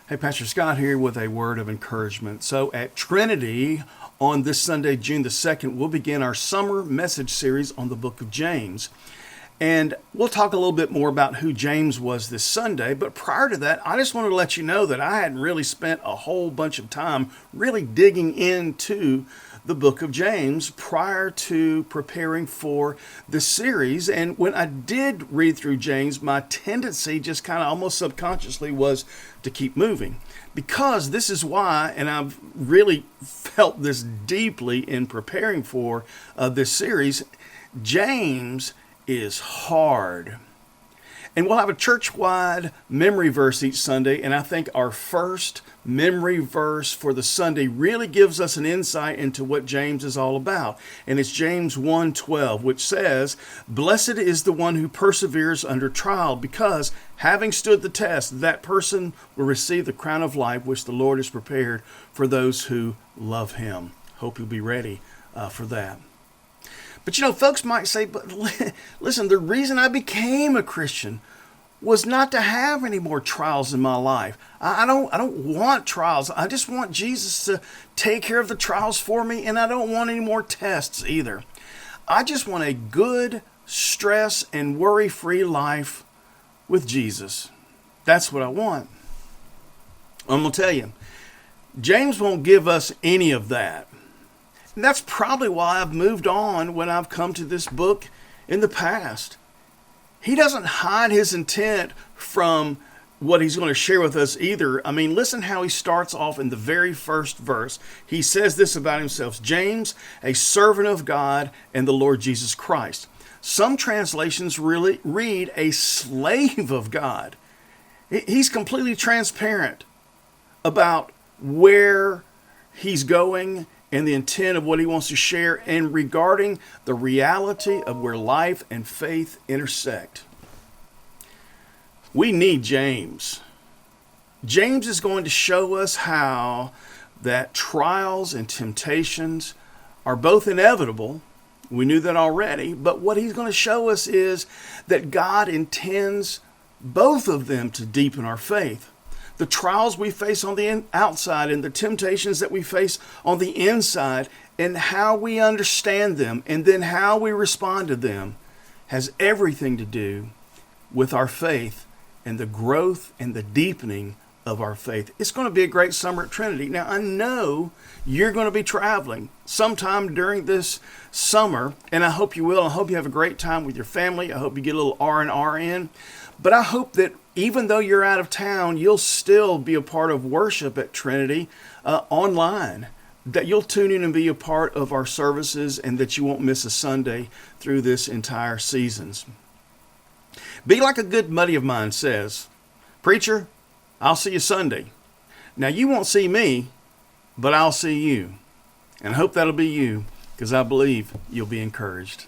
Hey, Pastor Scott here with a word of encouragement. So at Trinity on this Sunday, June the 2nd, we'll begin our summer message series on the book of James. And we'll talk a little bit more about who James was this Sunday. But prior to that, I just wanted to let you know that I hadn't really spent a whole bunch of time really digging into the book of James prior to preparing for this series. And when I did read through James, my tendency just kind of almost subconsciously was to keep moving. Because this is why, and I've really felt this deeply in preparing for this series, James is hard. And we'll have a church-wide memory verse each Sunday, and I think our first memory verse for the Sunday really gives us an insight into what James is all about. And it's James 1:12, which says, "Blessed is the one who perseveres under trial, because having stood the test, that person will receive the crown of life which the Lord has prepared for those who love him." Hope you'll be ready for that. But folks might say, but listen, the reason I became a Christian was not to have any more trials in my life. I don't want trials. I just want Jesus to take care of the trials for me, and I don't want any more tests either. I just want a good, stress and worry-free life with Jesus. That's what I want. I'm going to tell you, James won't give us any of that. And that's probably why I've moved on when I've come to this book in the past. He doesn't hide his intent from what he's going to share with us either. I mean, listen how he starts off in the very first verse. He says this about himself: James, a servant of God and the Lord Jesus Christ. Some translations really read a slave of God. He's completely transparent about where he's going and the intent of what he wants to share, and regarding the reality of where life and faith intersect. We need James. James is going to show us how that trials and temptations are both inevitable. We knew that already, but what he's going to show us is that God intends both of them to deepen our faith. The trials we face on the outside and the temptations that we face on the inside, and how we understand them and then how we respond to them, has everything to do with our faith and the growth and the deepening of our faith. It's going to be a great summer at Trinity. Now, I know you're going to be traveling sometime during this summer, and I hope you will. I hope you have a great time with your family. I hope you get a little R&R in. But I hope that even though you're out of town, you'll still be a part of worship at Trinity online, that you'll tune in and be a part of our services, and that you won't miss a Sunday through this entire seasons. Be like a good buddy of mine says, "Preacher, I'll see you Sunday." Now, you won't see me, but I'll see you. And I hope that'll be you, because I believe you'll be encouraged.